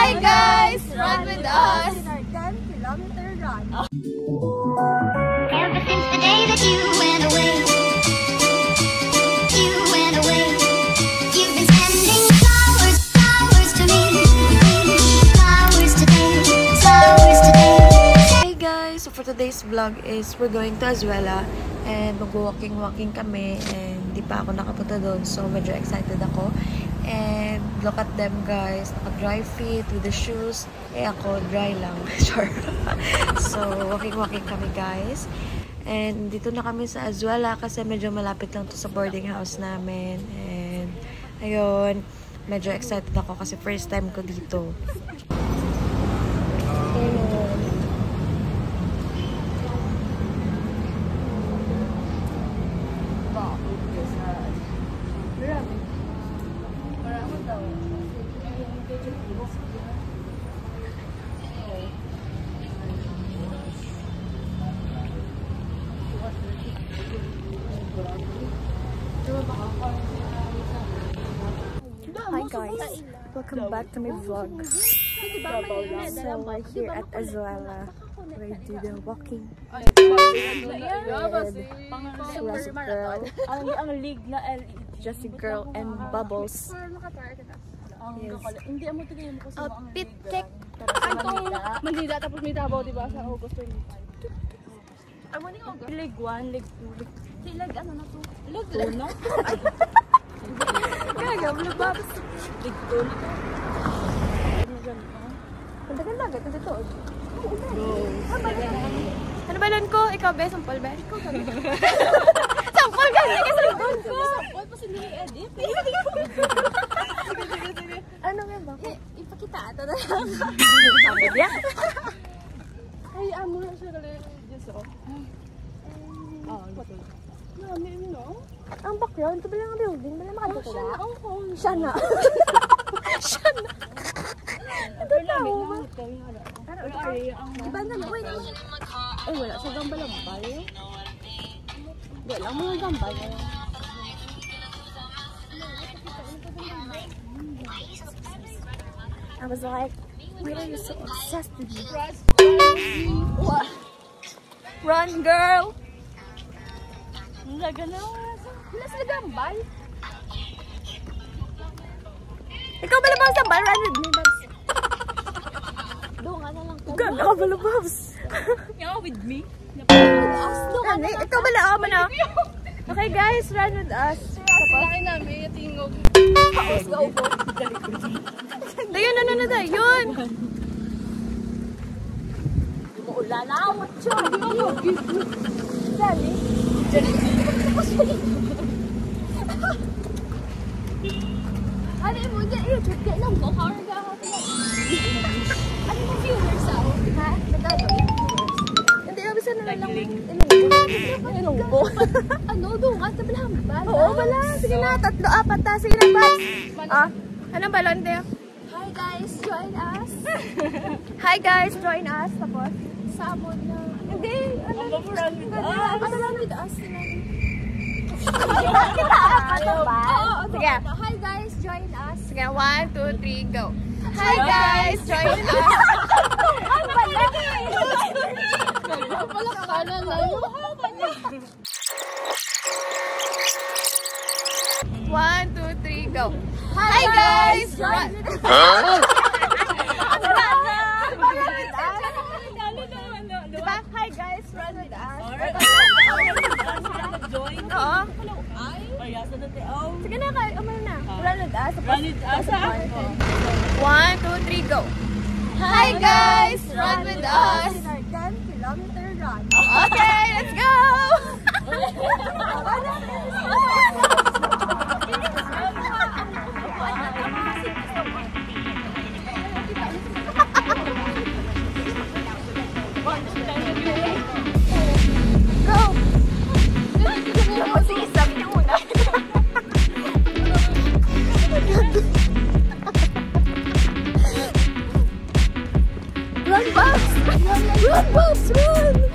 Hi guys! Run with us! In our 10-kilometer run. Ever since the day that you went away, you've been sending flowers, flowers to me, flowers today, flowers today. Hey guys! So for today's vlog is we're going to Azuela and mag-walking kami and di pa ako nakapunta doon, so medyo excited ako. And look at them guys, naka-dry fit with the shoes. Eh ako, dry lang. Sure. So, walking kami guys. And dito na kami sa Azuela kasi medyo malapit lang to sa boarding house namin. And ayun, medyo excited ako kasi first time ko dito. Hi guys, welcome back to my vlog. So we're here at Azuela. We do the walking. Jurassic Girl. Ang league na Jurassic Girl and Bubbles. Yes. Hindi mo tingin mo kasi Pit cake. Manila tapos may Davao diba sa August 20. Amo ni August. League 1, League 2, League ano na to? League 2 na? Kaya Blue Bubs. League 2 na to. Ganda-ganda ito dito. Ano ba lang ko? Ikaw be, sampol ba? Ikaw kami. Sampol ka! Hindi ka sampol ko! Sampol pa si Nini Edit. Ano nga ba? Ipakita ito na lang. Sabi niya? Ay, amo na siya kali. Diyos o. Nami no? Ang background, ito ba lang ang building? Ba lang makatutula? Siya na. Siya na. Ito tao ba? Iba na lang. Wait. Ay, wala sa gambal-ambal. Wala mga gambal. I was like, why are you so obsessed with me? What? Run, girl! Laga na. Wala sa gambal. Ikaw ba lang sa bar? Run with me, Babs. Doon ka na lang. Ganda ka ba, Babs? You're with me? Rani, ikaw ba lang ako na? Okay guys, run with us. Laki namin, tingog. Let's go po. Dayun, ano na tayo? Yun! Umuulalawat siya. Dali. Ano mo, YouTube ka lang ko. How are you? Ano mo viewers ako? Ha? Nagkagawin? Hindi, abisa na lang. Ilonggo. Ano, doon ka? Sabi lang ba? Oo, wala. Sige na, 3, 4 ta. Sige na, Babs. Anong balon, Dea? Hi guys, join us. Hi guys, join us. Tapos? Sabon na. Hindi. Ano? Run with us. Kita ba? Sige. Hi guys, join us. Sige, 1, 2, 3, go. Hi guys, join us. Ang bala. Palakanan lang. 1, 2, 3, go. Hi guys, join us. Diba? Hi guys, run with us. Oo. Sige na, umano na. Run with us. Run with us. 1, 2, 3, go. Hi guys, run with us. In our 10-kilometer run. Okay, let's go. Sige, sabi niyo muna. Run, Babs! Run, Babs! Run!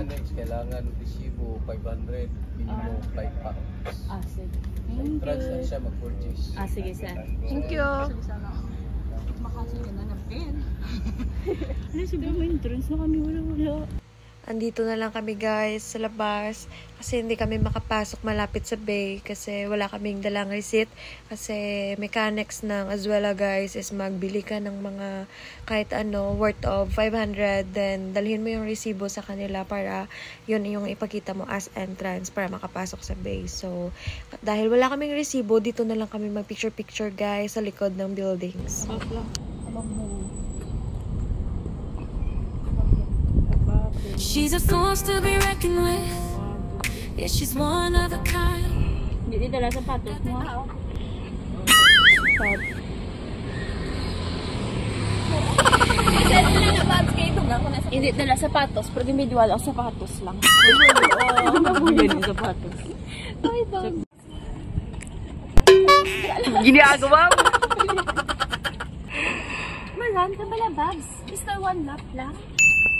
next, kailangan resibo 500, minimum 5 pounds. Sige. Sa entrance lang siya mag-purchase. Sige, sir. Thank you. Makasaya na ng pen. Ano siguro may entrance na kami, wala. Andito na lang kami guys sa labas kasi hindi kami makapasok malapit sa bay kasi wala kaming dalang receipt kasi mechanics ng Azuela guys is magbili ka ng mga kahit ano worth of 500 then dalhin mo yung resibo sa kanila para yun yung ipakita mo as entrance para makapasok sa bay. So dahil wala kaming resibo dito na lang kami mag picture guys sa likod ng buildings. She's a force to be reckoned with. Yeah, she's one of a kind. Hindi dala sapatos mo. Hindi dala sapatos, pero individual ako sapatos lang. Nabuyan yung sapatos. Ay, bag. Ginagawa mo! Maran ka pala, Babs. Mr. One Lap lang.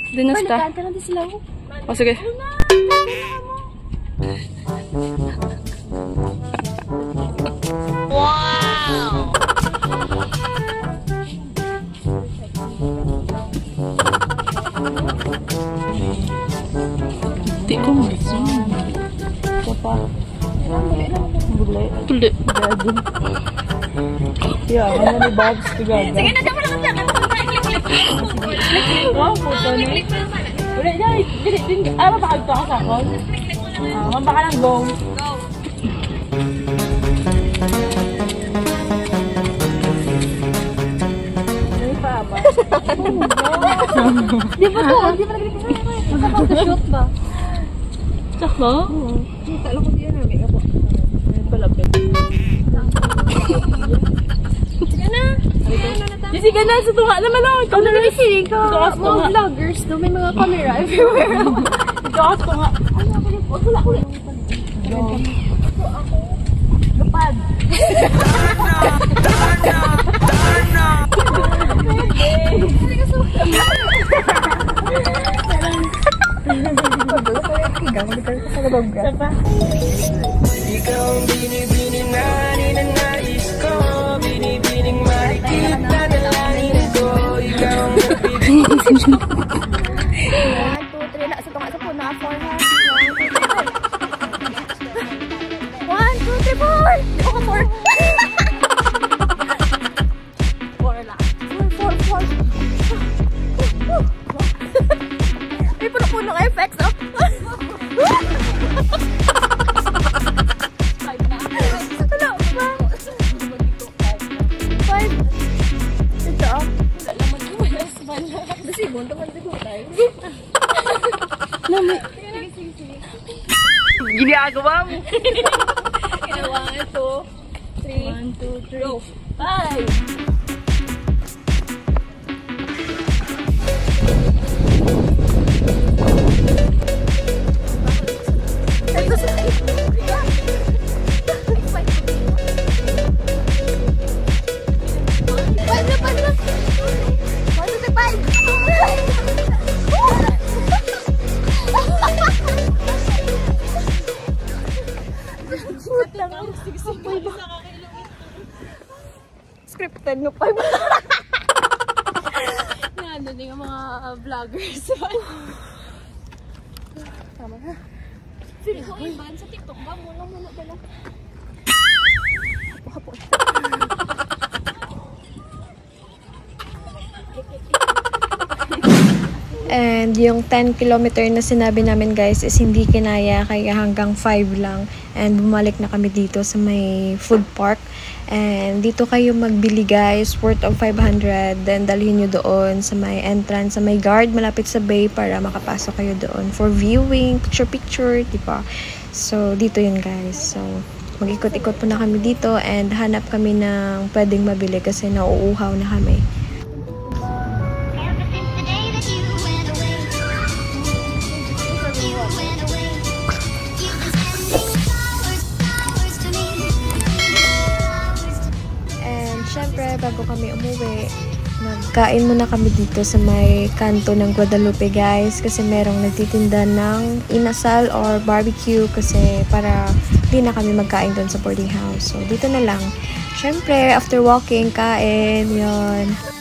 Doon na Balikan ka lang din sila. O sige. Wow! Hindi ko gusto. Ito pa. Bule. Bule. Gagin. Yeah, ano ni Babs? Tigaga. Sige na, dapat lang sa Wow, puto ni. Wala na, ano ba ka sa akon? Baka lang go. Ano pa ba? Di ba to? Di ba nagkikita? Magkakauto-shoot ba? Sakto? Kala ko diyan na, may ako. Palapit. Sige na. Sige na, sa tunga naman ako. Ikaw na lang isinig ka. Mga vloggers do, may mga camera everywhere. Ito ako tunga. Ano ako yung photo? Wala ko rin. Lupad. Ikaw ang binibining na ninanais ko, binibining makikita na langit ko. Ikaw ang nabibig. 1, 2, 3. Sa tunga sa puna. 4 ha. 1, 2, 3, 4. Ako ka 4. 4 lang. 4. May puno-punong effects oh. 5. Ginagawa mo! 1, 2, 3. Go. 5. Scripted no 5. Ano din yung mga vloggers. Tama na. Feel ko iban sa TikTok ba? Muna dala. And yung 10 kilometer na sinabi namin guys is hindi kinaya kaya hanggang 5 lang. And bumalik na kami dito sa may food park. And dito kayo magbili guys, worth of 500. Then dalhin nyo doon sa may entrance, sa may guard malapit sa bay para makapasok kayo doon for viewing, picture, diba? So dito yun guys. So mag-ikot-ikot po na kami dito and hanap kami ng pwedeng mabili kasi nauuhaw na kami. Ever since the day that you went away, you've been sending flowers to me. And syempre, bago kami umuwi, Nagkain muna kami dito sa may kanto ng Guadalupe guys kasi merong nagtitinda ng inasal or barbecue kasi para di na kami magkain doon sa boarding house. So dito na lang. Syempre, after walking, kain, yon.